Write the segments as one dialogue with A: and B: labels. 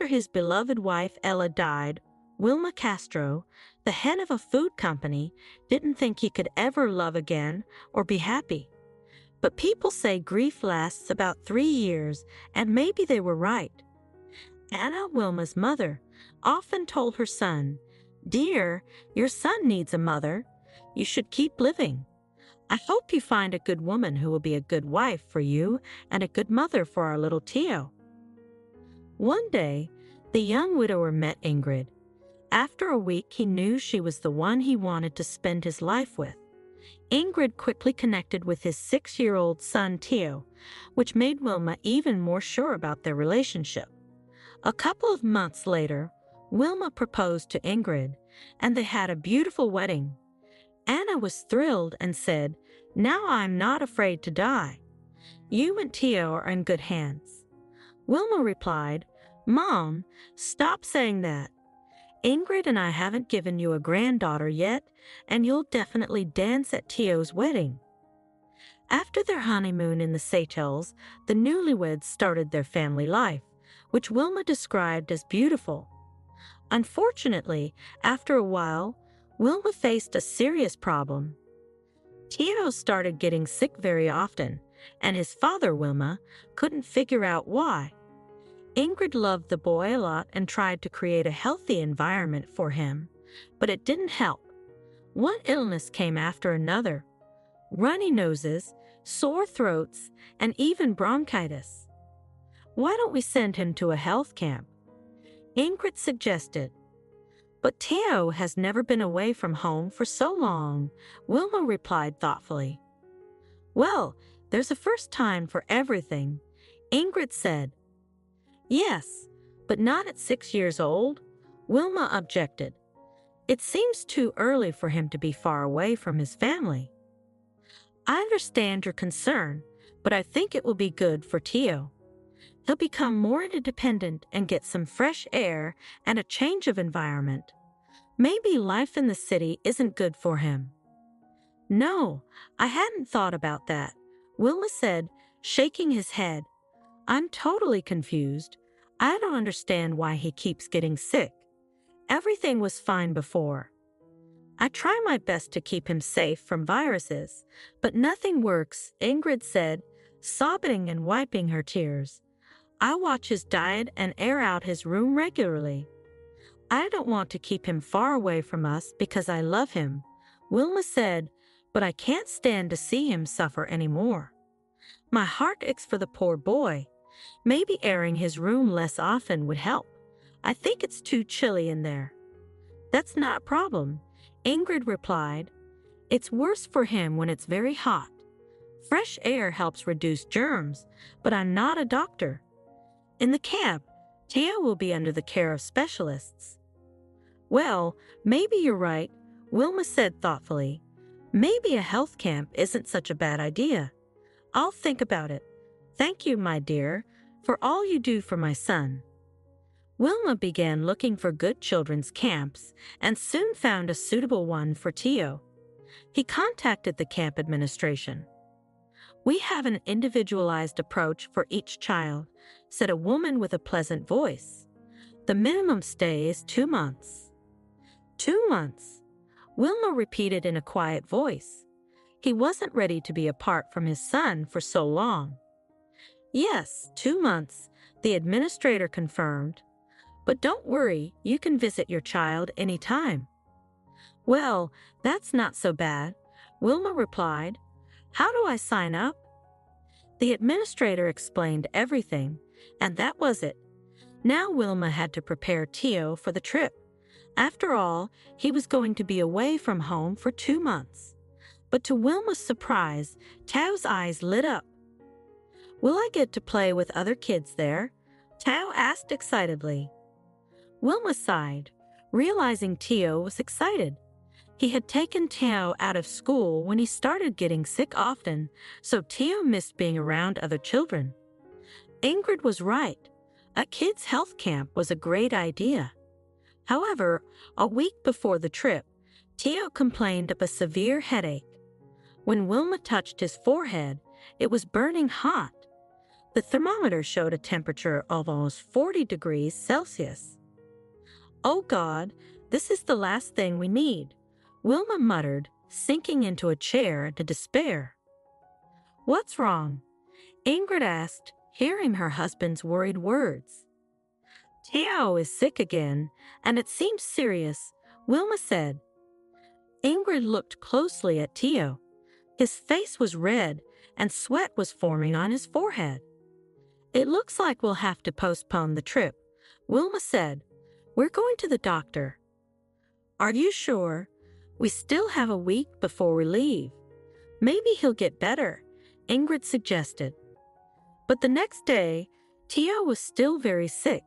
A: his beloved wife Ella died, Wilma Castro, the head of a food company, didn't think he could ever love again or be happy. But people say grief lasts about 3 years, and maybe they were right. Anna, Wilma's mother, often told her son, "Dear, your son needs a mother. You should keep living. I hope you find a good woman who will be a good wife for you and a good mother for our little Tio." One day, the young widower met Ingrid. After a week, he knew she was the one he wanted to spend his life with. Ingrid quickly connected with his 6-year-old son Tio, which made Wilma even more sure about their relationship. A couple of months later, Wilma proposed to Ingrid, and they had a beautiful wedding. Anna was thrilled and said, "Now I'm not afraid to die. You and Tio are in good hands." Wilma replied, "Mom, stop saying that. Ingrid and I haven't given you a granddaughter yet, and you'll definitely dance at Tio's wedding." After their honeymoon in the Seychelles, the newlyweds started their family life, which Wilma described as beautiful. Unfortunately, after a while, Wilma faced a serious problem. Tio started getting sick very often, and his father, Wilma, couldn't figure out why. Ingrid loved the boy a lot and tried to create a healthy environment for him, but it didn't help. One illness came after another: runny noses, sore throats, and even bronchitis. "Why don't we send him to a health camp?" Ingrid suggested. "But Tio has never been away from home for so long," Wilma replied thoughtfully. "Well, there's a first time for everything," Ingrid said. "Yes, but not at 6 years old," Wilma objected. "It seems too early for him to be far away from his family." "I understand your concern, but I think it will be good for Tio. He'll become more independent and get some fresh air and a change of environment. Maybe life in the city isn't good for him." "No, I hadn't thought about that," Wilma said, shaking his head. "I'm totally confused. I don't understand why he keeps getting sick. Everything was fine before. I try my best to keep him safe from viruses, but nothing works," Ingrid said, sobbing and wiping her tears. "I watch his diet and air out his room regularly. I don't want to keep him far away from us because I love him," Wilma said, "but I can't stand to see him suffer anymore. My heart aches for the poor boy. Maybe airing his room less often would help. I think it's too chilly in there." "That's not a problem," Ingrid replied. "It's worse for him when it's very hot. Fresh air helps reduce germs, but I'm not a doctor. In the camp, Tio will be under the care of specialists." "Well, maybe you're right," Wilma said thoughtfully. "Maybe a health camp isn't such a bad idea. I'll think about it. Thank you, my dear, for all you do for my son." Wilma began looking for good children's camps and soon found a suitable one for Tio. He contacted the camp administration. "We have an individualized approach for each child," said a woman with a pleasant voice. "The minimum stay is 2 months." 2 months, Wilma repeated in a quiet voice. He wasn't ready to be apart from his son for so long. "Yes, 2 months," the administrator confirmed. "But don't worry, you can visit your child any time." "Well, that's not so bad," Wilma replied. "How do I sign up?" The administrator explained everything, and that was it. Now Wilma had to prepare Tio for the trip. After all, he was going to be away from home for 2 months. But to Wilma's surprise, Tio's eyes lit up. "Will I get to play with other kids there?" Tio asked excitedly. Wilma sighed, realizing Tio was excited. He had taken Tio out of school when he started getting sick often, so Tio missed being around other children. Ingrid was right. A kids' health camp was a great idea. However, a week before the trip, Tio complained of a severe headache. When Wilma touched his forehead, it was burning hot. The thermometer showed a temperature of almost 40 degrees Celsius. "Oh God, this is the last thing we need," Wilma muttered, sinking into a chair in despair. "What's wrong?" Ingrid asked, hearing her husband's worried words. "Theo is sick again, and it seems serious," Wilma said. Ingrid looked closely at Theo. His face was red, and sweat was forming on his forehead. "It looks like we'll have to postpone the trip," Wilma said. "We're going to the doctor." "Are you sure? We still have a week before we leave. Maybe he'll get better," Ingrid suggested. But the next day, Theo was still very sick.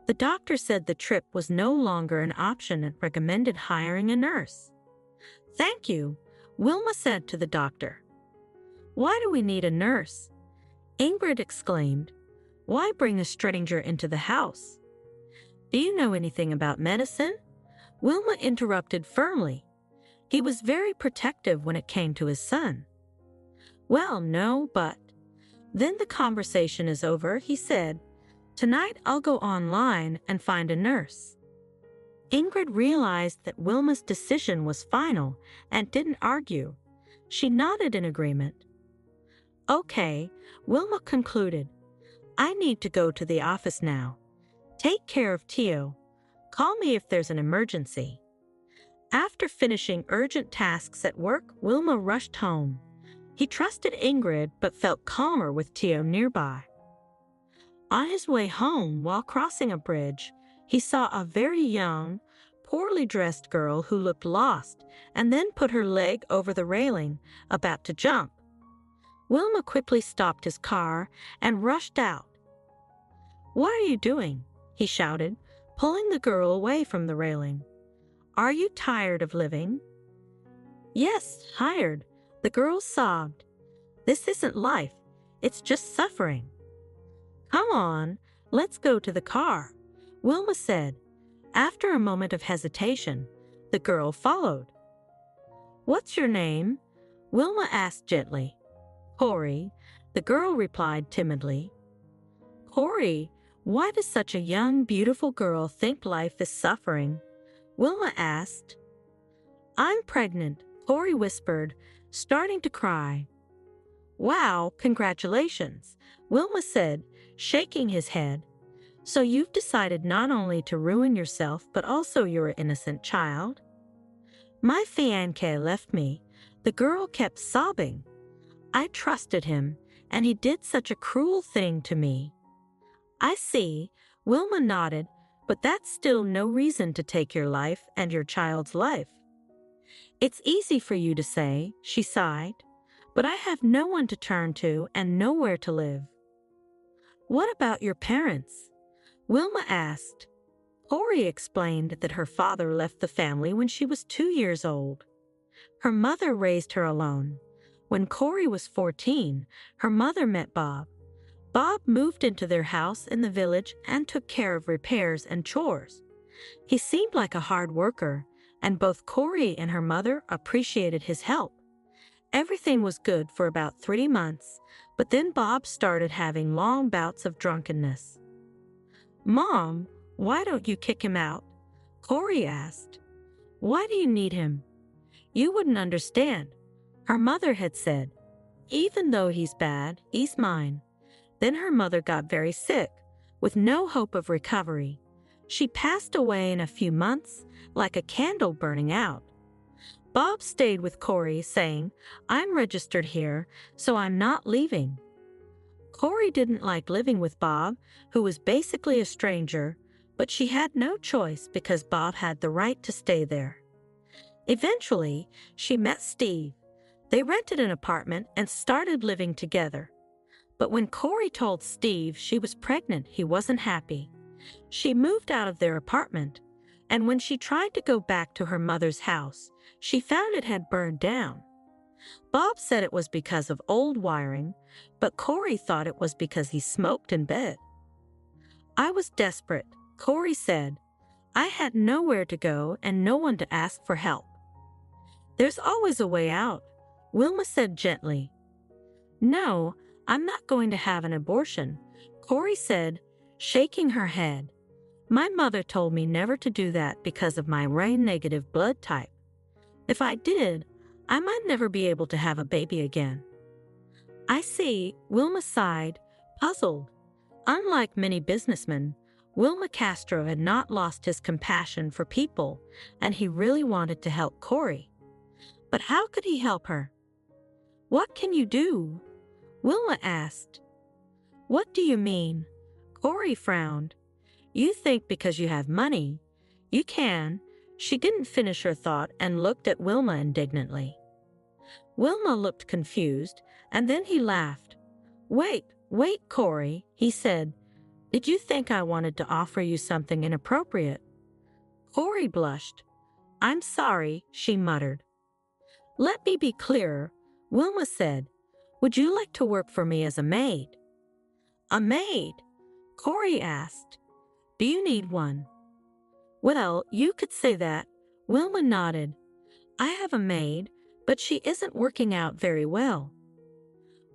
A: The doctor said the trip was no longer an option and recommended hiring a nurse. "Thank you," Wilma said to the doctor. "Why do we need a nurse?" Ingrid exclaimed. "Why bring a stranger into the house?" "Do you know anything about medicine?" Wilma interrupted firmly. He was very protective when it came to his son. "Well, no, but—" "Then the conversation is over," he said. "Tonight I'll go online and find a nurse." Ingrid realized that Wilma's decision was final and didn't argue. She nodded in agreement. "Okay," Wilma concluded. "I need to go to the office now. Take care of Theo. Call me if there's an emergency." After finishing urgent tasks at work, Wilma rushed home. He trusted Ingrid but felt calmer with Theo nearby. On his way home, while crossing a bridge, he saw a very young, poorly dressed girl who looked lost and then put her leg over the railing, about to jump. Wilma quickly stopped his car and rushed out. "What are you doing?" he shouted, pulling the girl away from the railing. "Are you tired of living?" "Yes, tired," the girl sobbed. "This isn't life, it's just suffering." "Come on, let's go to the car," Wilma said. After a moment of hesitation, the girl followed. "What's your name?" Wilma asked gently. "Corey," the girl replied timidly. "Corey, why does such a young, beautiful girl think life is suffering?" Wilma asked. "I'm pregnant," Corey whispered, starting to cry. "Wow, congratulations," Wilma said, shaking his head. "So you've decided not only to ruin yourself but also your innocent child?" "My fiancé left me," the girl kept sobbing. "I trusted him, and he did such a cruel thing to me." "I see," Wilma nodded, "but that's still no reason to take your life and your child's life." "It's easy for you to say," she sighed, "but I have no one to turn to and nowhere to live." "What about your parents?" Wilma asked. Corey explained that her father left the family when she was 2 years old. Her mother raised her alone. When Corey was 14, her mother met Bob. Bob moved into their house in the village and took care of repairs and chores. He seemed like a hard worker, and both Corey and her mother appreciated his help. Everything was good for about 3 months, but then Bob started having long bouts of drunkenness. "Mom, why don't you kick him out?" Corey asked. "Why do you need him?" "You wouldn't understand," her mother had said. "Even though he's bad, he's mine." Then her mother got very sick, with no hope of recovery. She passed away in a few months, like a candle burning out. Bob stayed with Corey, saying, "I'm registered here, so I'm not leaving." Corey didn't like living with Bob, who was basically a stranger, but she had no choice because Bob had the right to stay there. Eventually, she met Steve. They rented an apartment and started living together. But when Corey told Steve she was pregnant, he wasn't happy. She moved out of their apartment, and when she tried to go back to her mother's house, she found it had burned down. Bob said it was because of old wiring, but Corey thought it was because he smoked in bed. "I was desperate," Corey said. "I had nowhere to go and no one to ask for help." "There's always a way out," Wilma said gently. "No, I'm not going to have an abortion, Corey said, shaking her head. My mother told me never to do that because of my Rh-negative blood type. If I did, I might never be able to have a baby again. I see, Wilma sighed, puzzled. Unlike many businessmen, Wilma Castro had not lost his compassion for people, and he really wanted to help Corey. But how could he help her? What can you do? Wilma asked. What do you mean? Corey frowned. You think because you have money, you can. She didn't finish her thought and looked at Wilma indignantly. Wilma looked confused, and then he laughed. Wait, Corey, he said. Did you think I wanted to offer you something inappropriate? Corey blushed. I'm sorry, she muttered. Let me be clear, Wilma said. Would you like to work for me as a maid? A maid? Corey asked. Do you need one? Well, you could say that, Wilma nodded. I have a maid, but she isn't working out very well.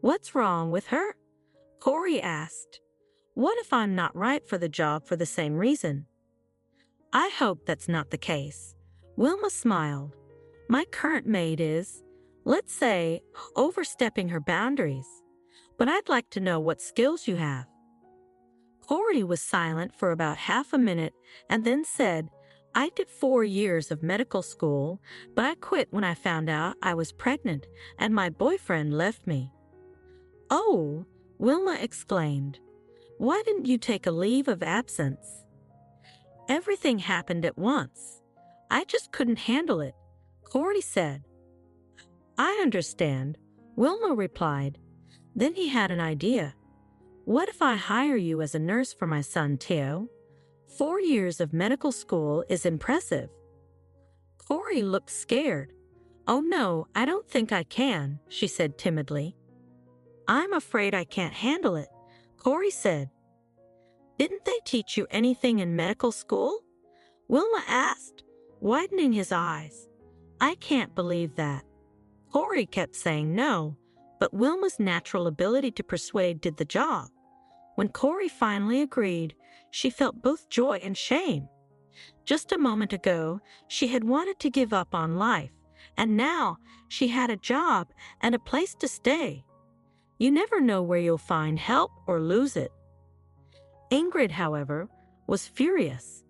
A: What's wrong with her? Corey asked. What if I'm not right for the job for the same reason? I hope that's not the case. Wilma smiled. My current maid is, let's say, overstepping her boundaries. But I'd like to know what skills you have. Corey was silent for about half a minute and then said, I did 4 years of medical school, but I quit when I found out I was pregnant and my boyfriend left me. Oh, Wilma exclaimed. Why didn't you take a leave of absence? Everything happened at once. I just couldn't handle it, Corey said. I understand, Wilma replied. Then he had an idea. What if I hire you as a nurse for my son, Theo? 4 years of medical school is impressive. Corey looked scared. Oh no, I don't think I can, she said timidly. I'm afraid I can't handle it, Corey said. Didn't they teach you anything in medical school? Wilma asked, widening his eyes. I can't believe that. Corey kept saying no, but Wilma's natural ability to persuade did the job. When Corey finally agreed, she felt both joy and shame. Just a moment ago, she had wanted to give up on life, and now she had a job and a place to stay. You never know where you'll find help or lose it. Ingrid, however, was furious.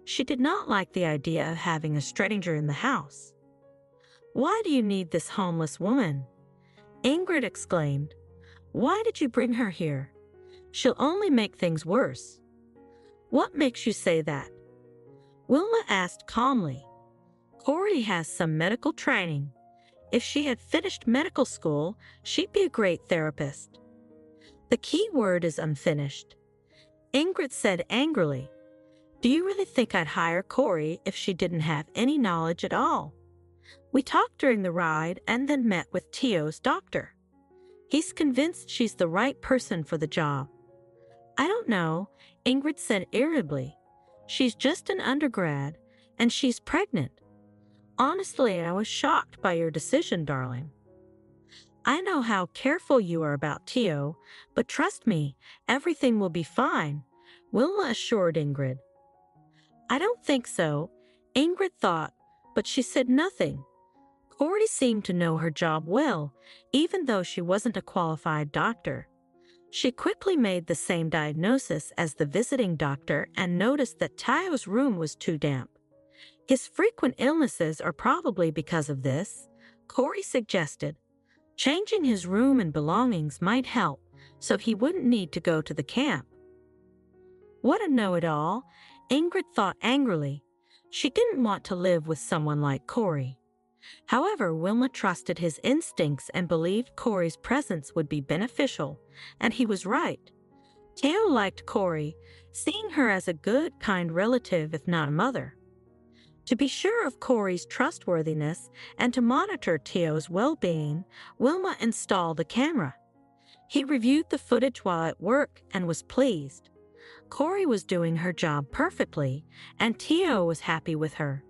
A: She did not like the idea of having a stranger in the house. Why do you need this homeless woman? Ingrid exclaimed. Why did you bring her here? She'll only make things worse. What makes you say that? Wilma asked calmly. Corey has some medical training. If she had finished medical school, she'd be a great therapist. The key word is unfinished. Ingrid said angrily, Do you really think I'd hire Corey if she didn't have any knowledge at all? We talked during the ride and then met with Theo's doctor. He's convinced she's the right person for the job. I don't know, Ingrid said irritably. She's just an undergrad, and she's pregnant. Honestly, I was shocked by your decision, darling. I know how careful you are about Theo, but trust me, everything will be fine, Wilma assured Ingrid. I don't think so, Ingrid thought, but she said nothing. Corey seemed to know her job well, even though she wasn't a qualified doctor. She quickly made the same diagnosis as the visiting doctor and noticed that Theo's room was too damp. His frequent illnesses are probably because of this, Corey suggested. Changing his room and belongings might help, so he wouldn't need to go to the camp. What a know-it-all, Ingrid thought angrily. She didn't want to live with someone like Corey. However, Wilma trusted his instincts and believed Corey's presence would be beneficial, and he was right. Theo liked Corey, seeing her as a good, kind relative if not a mother. To be sure of Corey's trustworthiness and to monitor Theo's well-being, Wilma installed a camera. He reviewed the footage while at work and was pleased. Corey was doing her job perfectly, and Theo was happy with her.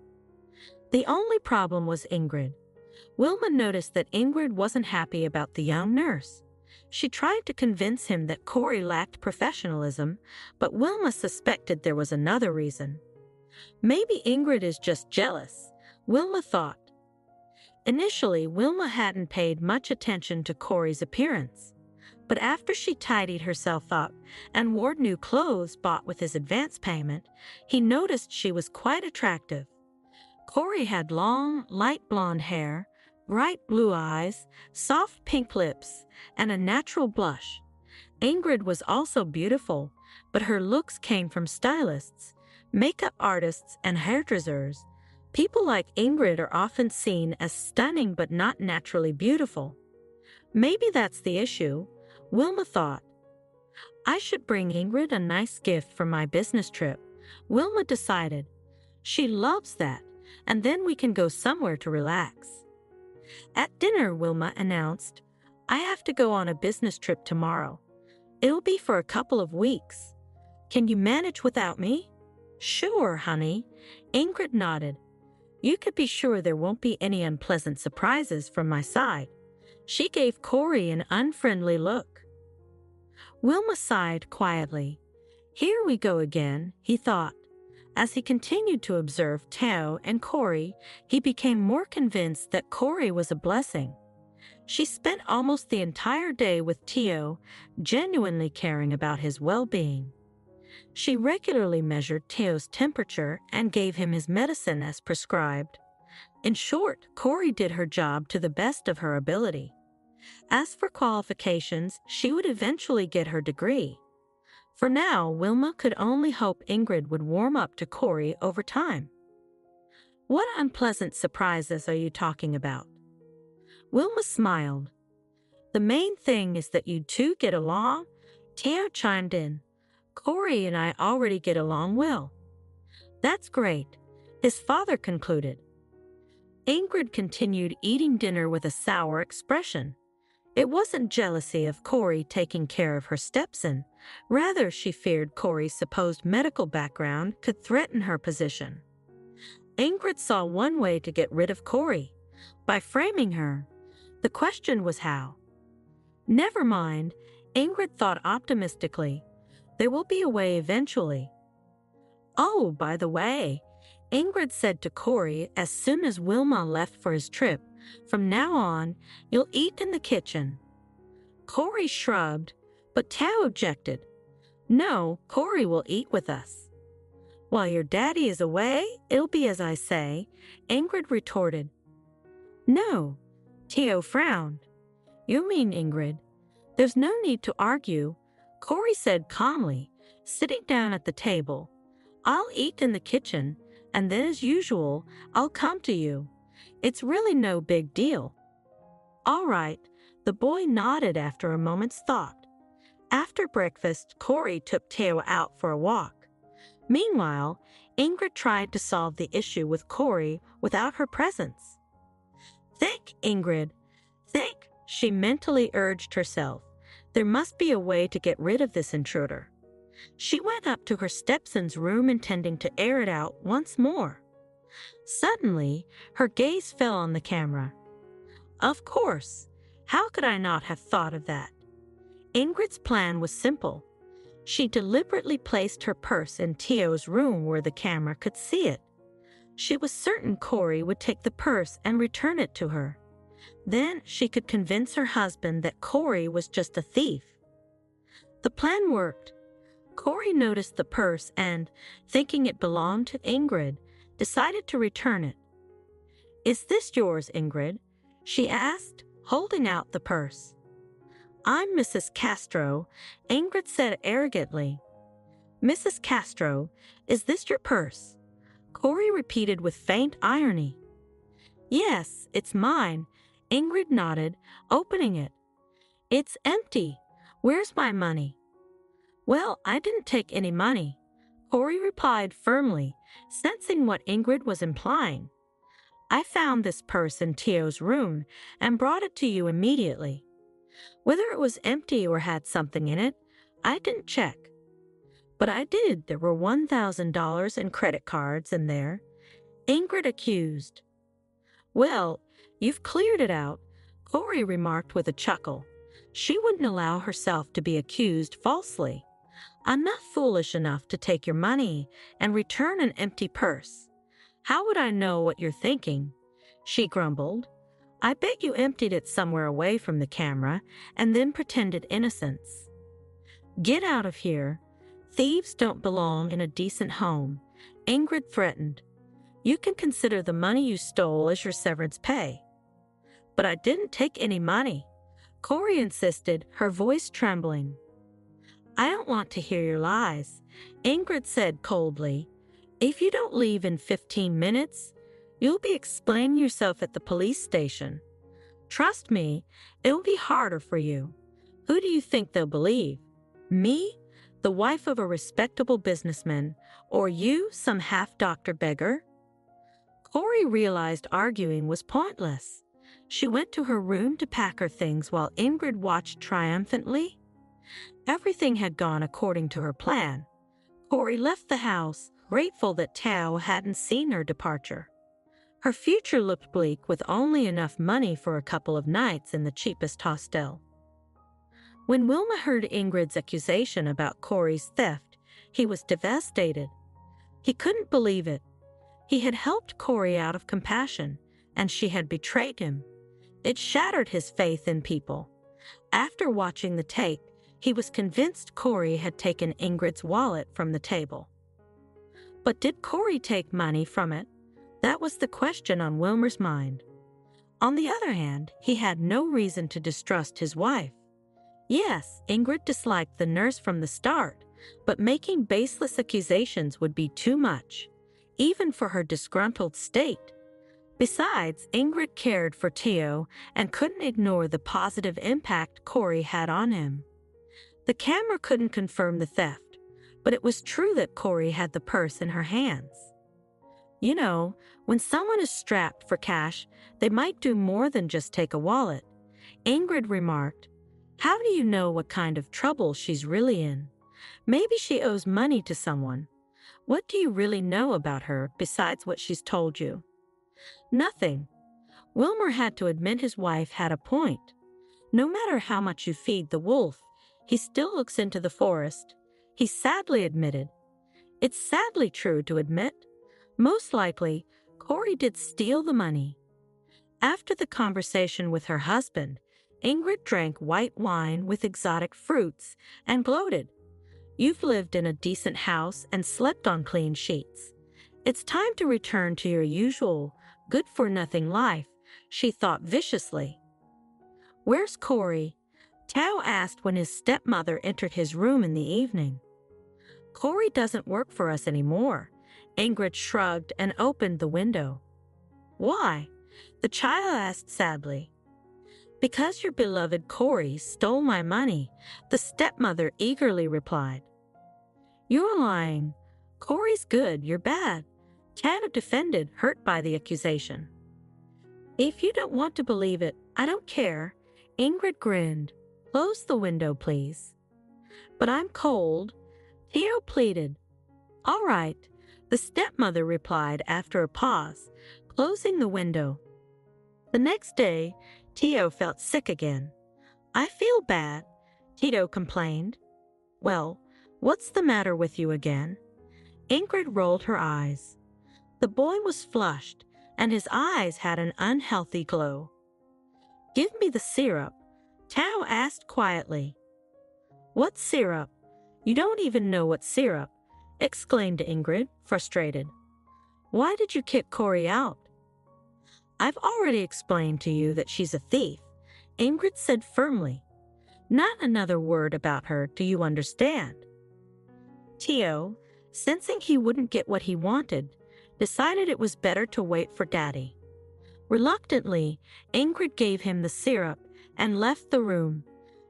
A: The only problem was Ingrid. Wilma noticed that Ingrid wasn't happy about the young nurse. She tried to convince him that Corey lacked professionalism, but Wilma suspected there was another reason. Maybe Ingrid is just jealous, Wilma thought. Initially, Wilma hadn't paid much attention to Corey's appearance, but after she tidied herself up and wore new clothes bought with his advance payment, he noticed she was quite attractive. Corey had long, light blonde hair, bright blue eyes, soft pink lips, and a natural blush. Ingrid was also beautiful, but her looks came from stylists, makeup artists, and hairdressers. People like Ingrid are often seen as stunning but not naturally beautiful. Maybe that's the issue, Wilma thought. I should bring Ingrid a nice gift for my business trip, Wilma decided. She loves that, and then we can go somewhere to relax. At dinner, Wilma announced, I have to go on a business trip tomorrow. It'll be for a couple of weeks. Can you manage without me? Sure, honey, Ingrid nodded. You could be sure there won't be any unpleasant surprises from my side. She gave Corey an unfriendly look. Wilma sighed quietly. Here we go again, he thought. As he continued to observe Tao and Corey, he became more convinced that Corey was a blessing. She spent almost the entire day with Teo, genuinely caring about his well-being. She regularly measured Teo's temperature and gave him his medicine as prescribed. In short, Corey did her job to the best of her ability. As for qualifications, she would eventually get her degree. For now, Wilma could only hope Ingrid would warm up to Corey over time. What unpleasant surprises are you talking about? Wilma smiled. The main thing is that you two get along, Teo chimed in. Corey and I already get along well. That's great, his father concluded. Ingrid continued eating dinner with a sour expression. It wasn't jealousy of Corey taking care of her stepson. Rather, she feared Corey's supposed medical background could threaten her position. Ingrid saw one way to get rid of Corey, by framing her. The question was how. Never mind, Ingrid thought optimistically. There will be a way eventually. Oh, by the way, Ingrid said to Corey as soon as Wilma left for his trip, from now on, you'll eat in the kitchen. Corey shrugged, but Tao objected. No, Corey will eat with us. While your daddy is away, it'll be as I say, Ingrid retorted. No, Tao frowned. You mean, Ingrid? There's no need to argue, Corey said calmly, sitting down at the table. I'll eat in the kitchen, and then as usual, I'll come to you. It's really no big deal. All right, the boy nodded after a moment's thought. After breakfast, Corey took Teo out for a walk. Meanwhile, Ingrid tried to solve the issue with Corey without her presence. Think, Ingrid, think, she mentally urged herself. There must be a way to get rid of this intruder. She went up to her stepson's room intending to air it out once more. Suddenly, her gaze fell on the camera. Of course, how could I not have thought of that? Ingrid's plan was simple. She deliberately placed her purse in Teo's room where the camera could see it. She was certain Corey would take the purse and return it to her. Then she could convince her husband that Corey was just a thief. The plan worked. Corey noticed the purse and, thinking it belonged to Ingrid, decided to return it. Is this yours, Ingrid? She asked, holding out the purse. I'm Mrs. Castro, Ingrid said arrogantly. Mrs. Castro, is this your purse? Corey repeated with faint irony. Yes, it's mine, Ingrid nodded, opening it. It's empty. Where's my money? Well, I didn't take any money, Corey replied firmly, sensing what Ingrid was implying. I found this purse in Teo's room and brought it to you immediately. Whether it was empty or had something in it, I didn't check. But I did. There were $1,000 in credit cards in there, Ingrid accused. Well, you've cleared it out, Corey remarked with a chuckle. She wouldn't allow herself to be accused falsely. I'm not foolish enough to take your money and return an empty purse. How would I know what you're thinking? She grumbled. I bet you emptied it somewhere away from the camera and then pretended innocence. Get out of here. Thieves don't belong in a decent home, Ingrid threatened. You can consider the money you stole as your severance pay. But I didn't take any money, Corey insisted, her voice trembling. I don't want to hear your lies, Ingrid said coldly. If you don't leave in 15 minutes, you'll be explaining yourself at the police station. Trust me, it'll be harder for you. Who do you think they'll believe? Me, the wife of a respectable businessman, or you, some half-doctor beggar? Corey realized arguing was pointless. She went to her room to pack her things while Ingrid watched triumphantly. Everything had gone according to her plan. Corey left the house, grateful that Tao hadn't seen her departure. Her future looked bleak with only enough money for a couple of nights in the cheapest hostel. When Wilma heard Ingrid's accusation about Corey's theft, he was devastated. He couldn't believe it. He had helped Corey out of compassion, and she had betrayed him. It shattered his faith in people. After watching the tape, he was convinced Corey had taken Ingrid's wallet from the table. But did Corey take money from it? That was the question on Wilmer's mind. On the other hand, he had no reason to distrust his wife. Yes, Ingrid disliked the nurse from the start, but making baseless accusations would be too much, even for her disgruntled state. Besides, Ingrid cared for Teo and couldn't ignore the positive impact Corey had on him. The camera couldn't confirm the theft, but it was true that Corey had the purse in her hands. You know, when someone is strapped for cash, they might do more than just take a wallet, Ingrid remarked. How do you know what kind of trouble she's really in? Maybe she owes money to someone. What do you really know about her besides what she's told you? Nothing. Wilmer had to admit his wife had a point. No matter how much you feed the wolf, he still looks into the forest, he sadly admitted. It's sadly true to admit. Most likely, Corey did steal the money. After the conversation with her husband, Ingrid drank white wine with exotic fruits and gloated. You've lived in a decent house and slept on clean sheets. It's time to return to your usual, good-for-nothing life, she thought viciously. Where's Corey? Tao asked when his stepmother entered his room in the evening. Corey doesn't work for us anymore. Ingrid shrugged and opened the window. Why? The child asked sadly. Because your beloved Corey stole my money, the stepmother eagerly replied. You're lying. Corey's good, you're bad. Tana defended, hurt by the accusation. If you don't want to believe it, I don't care. Ingrid grinned. Close the window, please. But I'm cold. Theo pleaded. All right, the stepmother replied after a pause, closing the window. The next day, Tito felt sick again. I feel bad, Tito complained. Well, what's the matter with you again? Ingrid rolled her eyes. The boy was flushed, and his eyes had an unhealthy glow. Give me the syrup, Tao asked quietly. What syrup? You don't even know what syrup, exclaimed Ingrid, frustrated. Why did you kick Corey out? I've already explained to you that she's a thief, Ingrid said firmly. Not another word about her, do you understand? Tio, sensing he wouldn't get what he wanted, decided it was better to wait for Daddy. Reluctantly, Ingrid gave him the syrup and left the room.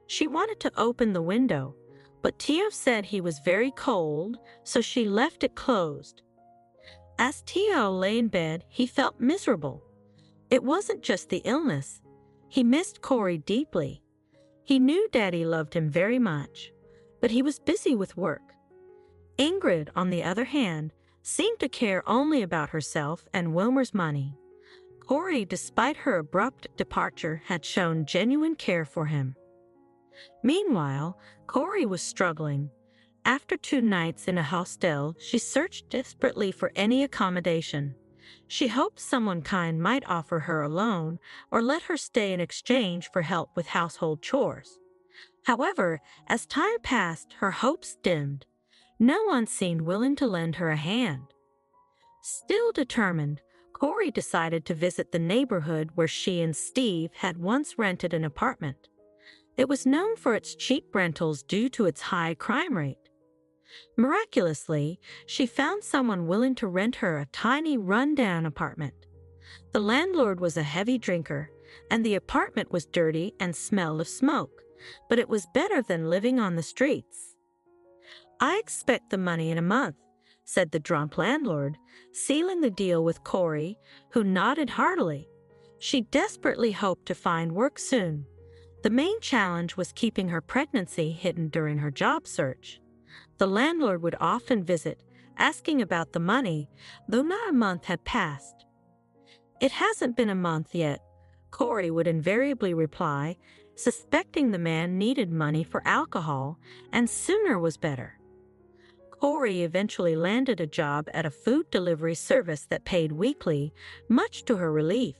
A: She wanted to open the window, but Tio said he was very cold, so she left it closed. As Tio lay in bed, he felt miserable. It wasn't just the illness. He missed Corey deeply. He knew Daddy loved him very much, but he was busy with work. Ingrid, on the other hand, seemed to care only about herself and Wilmer's money. Corey, despite her abrupt departure, had shown genuine care for him. Meanwhile, Corey was struggling. After 2 nights in a hostel, she searched desperately for any accommodation. She hoped someone kind might offer her a loan or let her stay in exchange for help with household chores. However, as time passed, her hopes dimmed. No one seemed willing to lend her a hand. Still determined, Corey decided to visit the neighborhood where she and Steve had once rented an apartment. It was known for its cheap rentals due to its high crime rate. Miraculously, she found someone willing to rent her a tiny, run-down apartment. The landlord was a heavy drinker, and the apartment was dirty and smelled of smoke, but it was better than living on the streets. "I expect the money in a month," said the drunk landlord, sealing the deal with Corey, who nodded heartily. She desperately hoped to find work soon. The main challenge was keeping her pregnancy hidden during her job search. The landlord would often visit, asking about the money, though not a month had passed. "It hasn't been a month yet," Corey would invariably reply, suspecting the man needed money for alcohol, and sooner was better. Corey eventually landed a job at a food delivery service that paid weekly, much to her relief.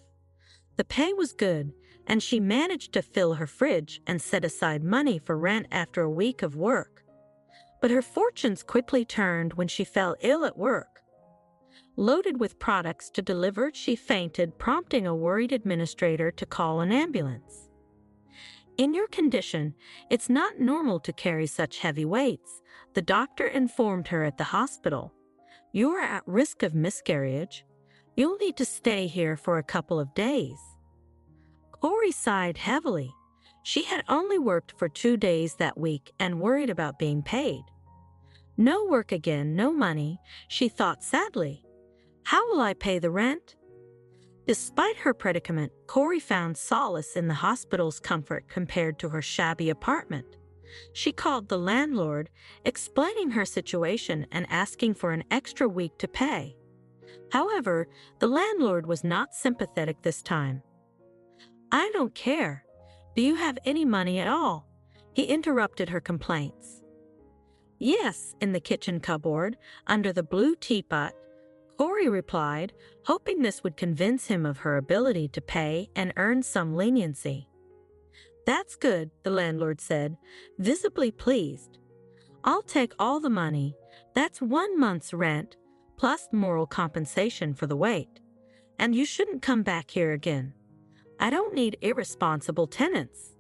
A: The pay was good, and she managed to fill her fridge and set aside money for rent after a week of work. But her fortunes quickly turned when she fell ill at work. Loaded with products to deliver, she fainted, prompting a worried administrator to call an ambulance. "In your condition, it's not normal to carry such heavy weights," the doctor informed her at the hospital. "You are at risk of miscarriage. You'll need to stay here for a couple of days." Corey sighed heavily. She had only worked for 2 days that week and worried about being paid. No work again, no money, she thought sadly. How will I pay the rent? Despite her predicament, Corey found solace in the hospital's comfort compared to her shabby apartment. She called the landlord, explaining her situation and asking for an extra week to pay. However, the landlord was not sympathetic this time. "I don't care. Do you have any money at all?" he interrupted her complaints. "Yes, in the kitchen cupboard, under the blue teapot," Corey replied, hoping this would convince him of her ability to pay and earn some leniency. "That's good," the landlord said, visibly pleased. "I'll take all the money. That's 1 month's rent, plus moral compensation for the wait. And you shouldn't come back here again. I don't need irresponsible tenants."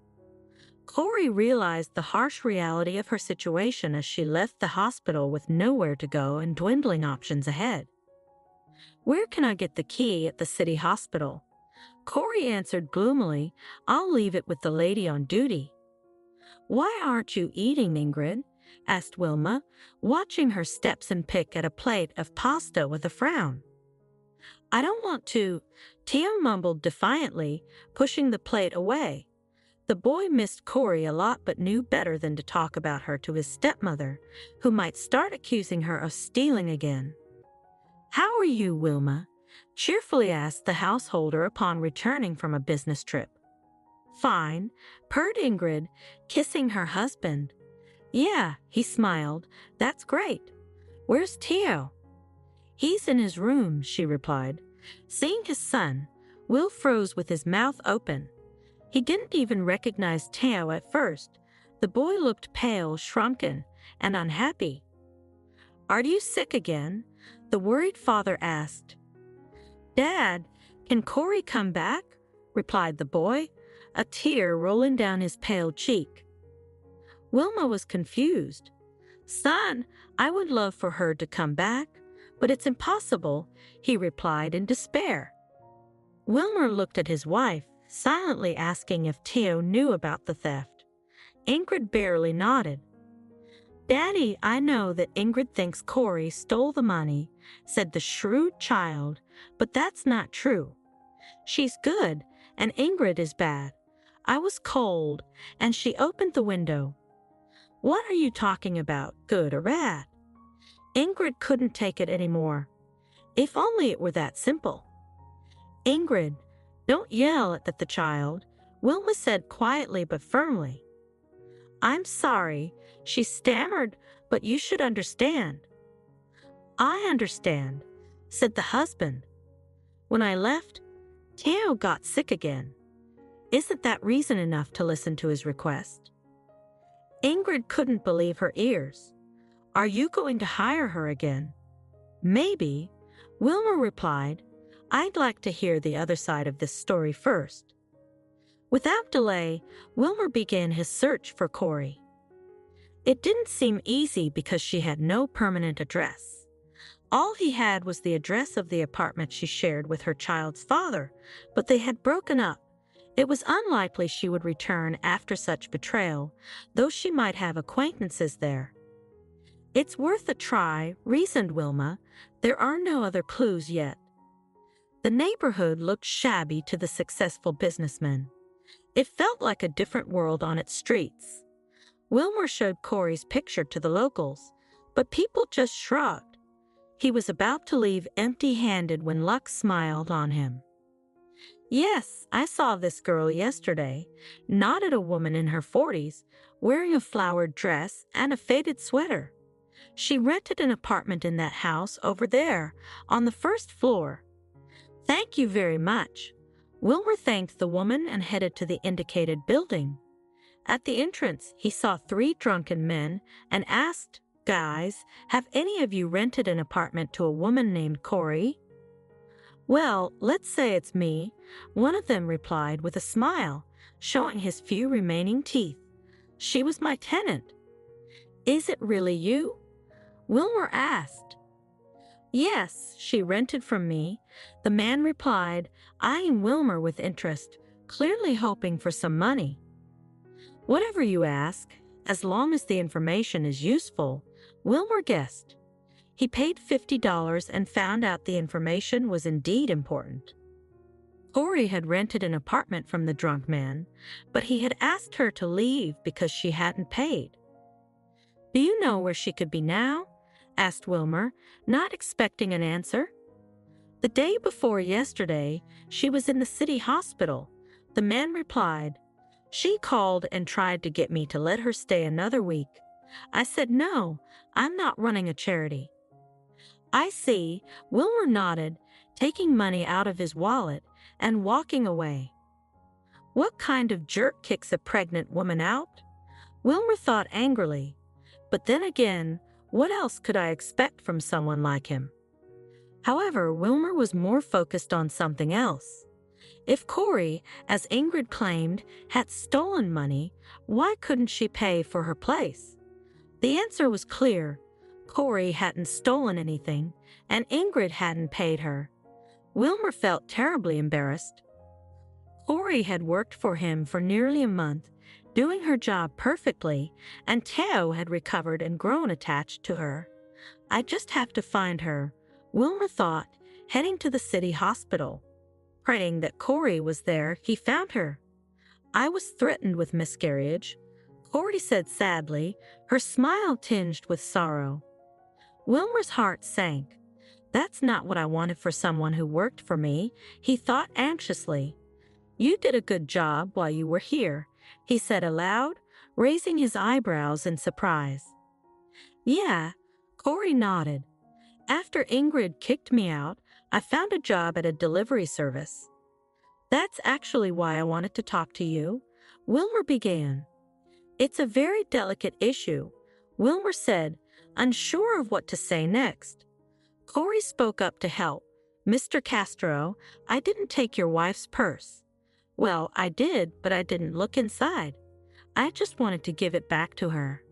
A: Corey realized the harsh reality of her situation as she left the hospital with nowhere to go and dwindling options ahead. "Where can I get the key at the city hospital?" Corey answered gloomily, "I'll leave it with the lady on duty." "Why aren't you eating, Ingrid?" asked Wilma, watching her steps and pick at a plate of pasta with a frown. "I don't want to," Theo mumbled defiantly, pushing the plate away. The boy missed Corey a lot but knew better than to talk about her to his stepmother, who might start accusing her of stealing again. "How are you, Wilma?" cheerfully asked the householder upon returning from a business trip. "Fine," purred Ingrid, kissing her husband. "Yeah," he smiled, "that's great. Where's Theo?" "He's in his room," she replied. Seeing his son, Will froze with his mouth open. He didn't even recognize Theo at first. The boy looked pale, shrunken, and unhappy. "Are you sick again?" the worried father asked. "Dad, can Corey come back?" replied the boy, a tear rolling down his pale cheek. Wilma was confused. "Son, I would love for her to come back, but it's impossible," he replied in despair. Wilmer looked at his wife, silently asking if Theo knew about the theft. Ingrid barely nodded. "Daddy, I know that Ingrid thinks Corey stole the money," said the shrewd child, "but that's not true. She's good, and Ingrid is bad. I was cold, and she opened the window." "What are you talking about, good or bad?" Ingrid couldn't take it anymore. If only it were that simple. "Ingrid, don't yell at the child," Wilma said quietly but firmly. I'm sorry, she stammered, but you should understand. I understand, said the husband. When I left, Teo got sick again. Isn't that reason enough to listen to his request? Ingrid couldn't believe her ears. Are you going to hire her again? Maybe, Wilmer replied. I'd like to hear the other side of this story first. Without delay, Wilmer began his search for Corey. It didn't seem easy because she had no permanent address. All he had was the address of the apartment she shared with her child's father, but they had broken up. It was unlikely she would return after such betrayal, though she might have acquaintances there. It's worth a try, reasoned Wilma. There are no other clues yet. The neighborhood looked shabby to the successful businessman. It felt like a different world on its streets. Wilmer showed Corey's picture to the locals, but people just shrugged. He was about to leave empty-handed when luck smiled on him. Yes, I saw this girl yesterday, nodded a woman in her 40s, wearing a flowered dress and a faded sweater. She rented an apartment in that house over there, on the first floor. Thank you very much. Wilmer thanked the woman and headed to the indicated building. At the entrance, he saw 3 drunken men and asked, Guys, have any of you rented an apartment to a woman named Corey? Well, let's say it's me, one of them replied with a smile, showing his few remaining teeth. She was my tenant. Is it really you? Wilmer asked. Yes, she rented from me. The man replied, eyeing Wilmer with interest, clearly hoping for some money. Whatever you ask, as long as the information is useful, Wilmer guessed. He paid $50 and found out the information was indeed important. Corey had rented an apartment from the drunk man, but he had asked her to leave because she hadn't paid. Do you know where she could be now? Asked Wilmer, not expecting an answer. The day before yesterday, she was in the city hospital. The man replied. She called and tried to get me to let her stay another week. I said no, I'm not running a charity. I see, Wilmer nodded, taking money out of his wallet and walking away. What kind of jerk kicks a pregnant woman out? Wilmer thought angrily. But then again, what else could I expect from someone like him? However, Wilmer was more focused on something else. If Corey, as Ingrid claimed, had stolen money, why couldn't she pay for her place? The answer was clear. Corey hadn't stolen anything, and Ingrid hadn't paid her. Wilmer felt terribly embarrassed. Corey had worked for him for nearly a month, doing her job perfectly, and Teo had recovered and grown attached to her. I just have to find her, Wilmer thought, heading to the city hospital. Praying that Corey was there, he found her. I was threatened with miscarriage, Corey said sadly, her smile tinged with sorrow. Wilmer's heart sank. That's not what I wanted for someone who worked for me, he thought anxiously. You did a good job while you were here, he said aloud, raising his eyebrows in surprise. Yeah, Corey nodded. After Ingrid kicked me out, I found a job at a delivery service. That's actually why I wanted to talk to you, Wilmer began. It's a very delicate issue, Wilmer said, unsure of what to say next. Corey spoke up to help. Mr. Castro, I didn't take your wife's purse. Well, I did, but I didn't look inside. I just wanted to give it back to her.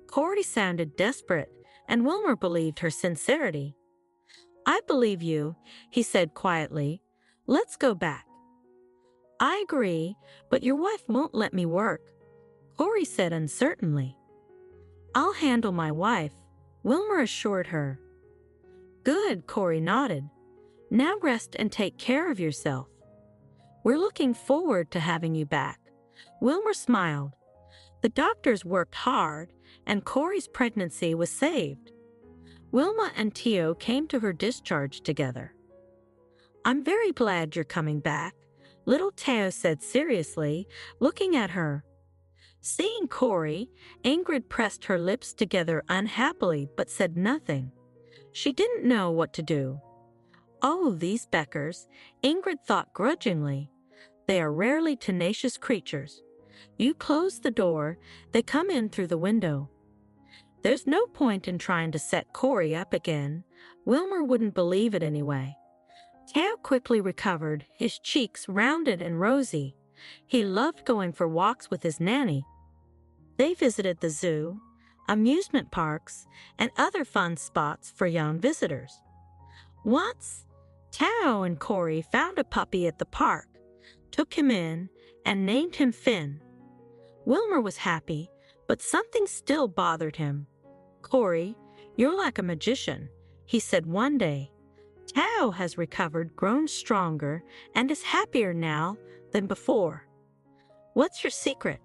A: Corey sounded desperate, and Wilmer believed her sincerity. I believe you, he said quietly. Let's go back. I agree, but your wife won't let me work, Corey said uncertainly. I'll handle my wife, Wilmer assured her. Good, Corey nodded. Now rest and take care of yourself. We're looking forward to having you back. Wilmer smiled. The doctors worked hard, and Corey's pregnancy was saved. Wilma and Teo came to her discharge together. I'm very glad you're coming back, little Teo said seriously, looking at her. Seeing Corey, Ingrid pressed her lips together unhappily but said nothing. She didn't know what to do. Oh, these Beckers, Ingrid thought grudgingly. They are rarely tenacious creatures. You close the door, they come in through the window. There's no point in trying to set Corey up again. Wilmer wouldn't believe it anyway. Tao quickly recovered, his cheeks rounded and rosy. He loved going for walks with his nanny. They visited the zoo, amusement parks, and other fun spots for young visitors. Once, Tao and Corey found a puppy at the park, took him in, and named him Finn. Wilmer was happy, but something still bothered him. "Corey, you're like a magician," he said one day. "Tao has recovered, grown stronger, and is happier now than before. What's your secret?"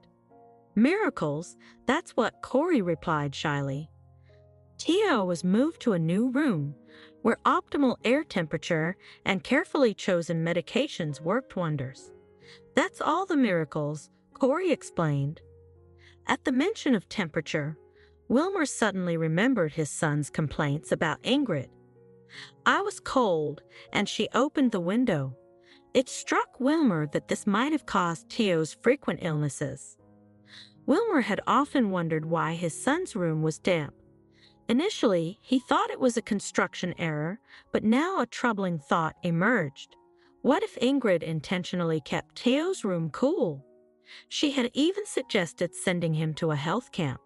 A: "Miracles, that's what," Corey replied shyly. Tao was moved to a new room, where optimal air temperature and carefully chosen medications worked wonders. "That's all the miracles," Corey explained. At the mention of temperature, Wilmer suddenly remembered his son's complaints about Ingrid. "I was cold, and she opened the window." It struck Wilmer that this might have caused Tao's frequent illnesses. Wilmer had often wondered why his son's room was damp. Initially, he thought it was a construction error, but now a troubling thought emerged. What if Ingrid intentionally kept Tao's room cool? She had even suggested sending him to a health camp.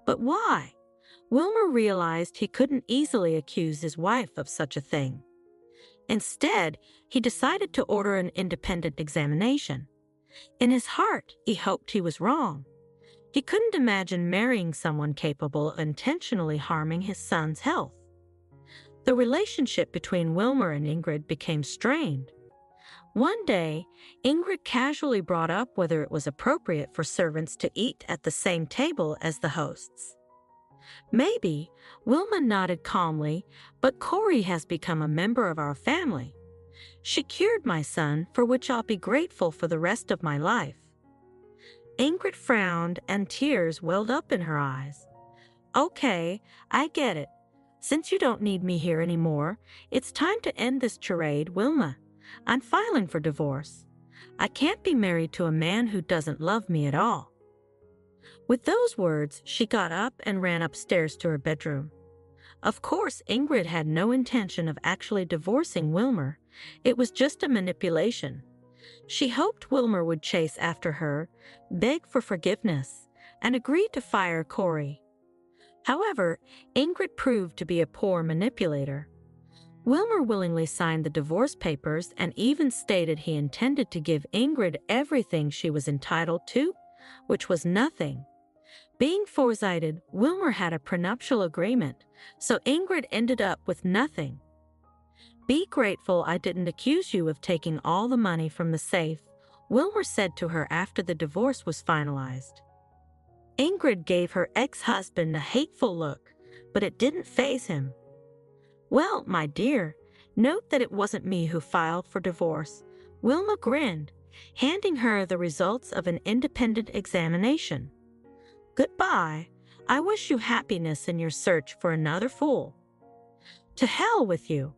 A: But why? Wilmer realized he couldn't easily accuse his wife of such a thing. Instead, he decided to order an independent examination. In his heart, he hoped he was wrong. He couldn't imagine marrying someone capable of intentionally harming his son's health. The relationship between Wilmer and Ingrid became strained. One day, Ingrid casually brought up whether it was appropriate for servants to eat at the same table as the hosts. "Maybe," Wilma nodded calmly, "but Corey has become a member of our family. She cured my son, for which I'll be grateful for the rest of my life." Ingrid frowned and tears welled up in her eyes. "Okay, I get it. Since you don't need me here anymore, it's time to end this charade, Wilma. I'm filing for divorce. I can't be married to a man who doesn't love me at all." With those words, she got up and ran upstairs to her bedroom. Of course, Ingrid had no intention of actually divorcing Wilmer. It was just a manipulation. She hoped Wilmer would chase after her, beg for forgiveness, and agree to fire Corey. However, Ingrid proved to be a poor manipulator. Wilmer willingly signed the divorce papers and even stated he intended to give Ingrid everything she was entitled to, which was nothing. Being foresighted, Wilmer had a prenuptial agreement, so Ingrid ended up with nothing. "Be grateful I didn't accuse you of taking all the money from the safe," Wilmer said to her after the divorce was finalized. Ingrid gave her ex-husband a hateful look, but it didn't faze him. "Well, my dear, note that it wasn't me who filed for divorce," Wilma grinned, handing her the results of an independent examination. "Goodbye. I wish you happiness in your search for another fool." "To hell with you."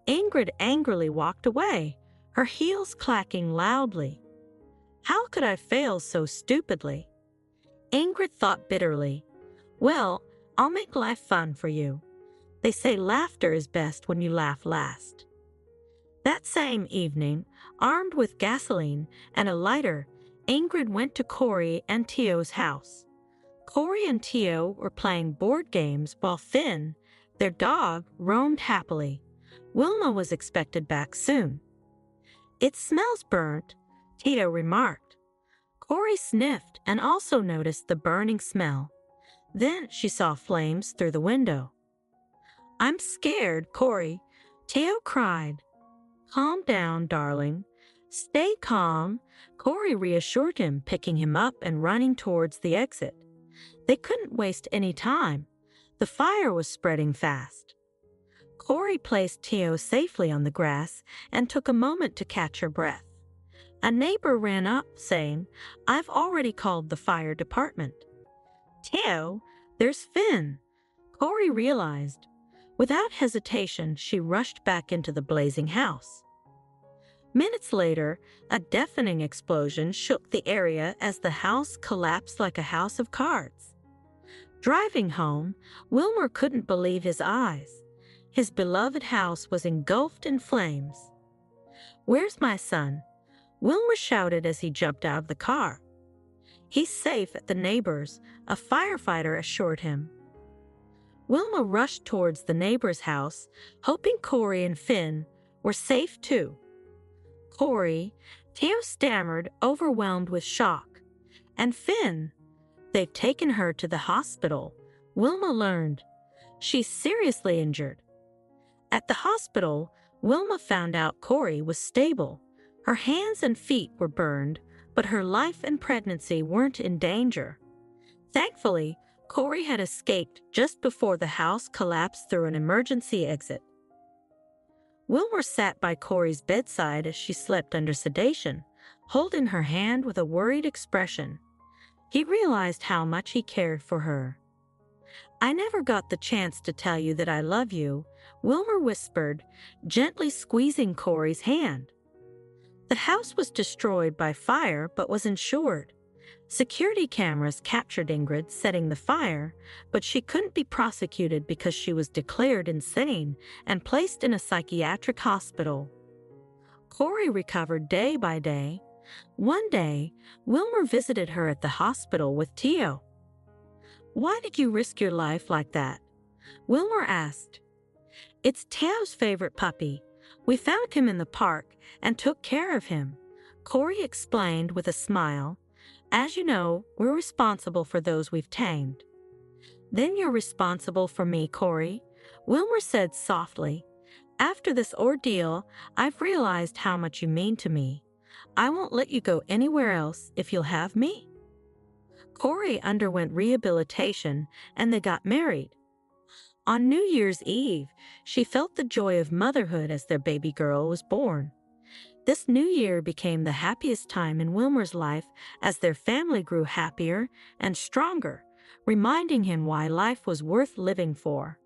A: Ingrid angrily walked away, her heels clacking loudly. "How could I fail so stupidly?" Ingrid thought bitterly. "Well, I'll make life fun for you. They say laughter is best when you laugh last." That same evening, armed with gasoline and a lighter, Ingrid went to Corey and Teo's house. Corey and Teo were playing board games while Finn, their dog, roamed happily. Wilma was expected back soon. "It smells burnt," Teo remarked. Corey sniffed and also noticed the burning smell. Then she saw flames through the window. "I'm scared, Corey," Teo cried. "Calm down, darling. Stay calm," Corey reassured him, picking him up and running towards the exit. They couldn't waste any time. The fire was spreading fast. Corey placed Teo safely on the grass and took a moment to catch her breath. A neighbor ran up, saying, "I've already called the fire department." "Theo, there's Finn," Corey realized. Without hesitation, she rushed back into the blazing house. Minutes later, a deafening explosion shook the area as the house collapsed like a house of cards. Driving home, Wilmer couldn't believe his eyes. His beloved house was engulfed in flames. "Where's my son?" Wilmer shouted as he jumped out of the car. "He's safe at the neighbor's," a firefighter assured him. Wilma rushed towards the neighbor's house, hoping Corey and Finn were safe too. "Corey," Theo stammered, overwhelmed with shock. "And Finn, they've taken her to the hospital," Wilma learned. "She's seriously injured." At the hospital, Wilma found out Corey was stable. Her hands and feet were burned, but her life and pregnancy weren't in danger. Thankfully, Corey had escaped just before the house collapsed through an emergency exit. Wilmer sat by Corey's bedside as she slept under sedation, holding her hand with a worried expression. He realized how much he cared for her. "I never got the chance to tell you that I love you," Wilmer whispered, gently squeezing Corey's hand. The house was destroyed by fire but was insured. Security cameras captured Ingrid setting the fire, but she couldn't be prosecuted because she was declared insane and placed in a psychiatric hospital. Corey recovered day by day. One day, Wilmer visited her at the hospital with Theo. "Why did you risk your life like that?" Wilmer asked. "It's Theo's favorite puppy. We found him in the park and took care of him," Corey explained with a smile. "As you know, we're responsible for those we've tamed." "Then you're responsible for me, Corey," Wilmer said softly. "After this ordeal, I've realized how much you mean to me. I won't let you go anywhere else if you'll have me." Corey underwent rehabilitation and they got married. On New Year's Eve, she felt the joy of motherhood as their baby girl was born. This new year became the happiest time in Wilmer's life as their family grew happier and stronger, reminding him why life was worth living for.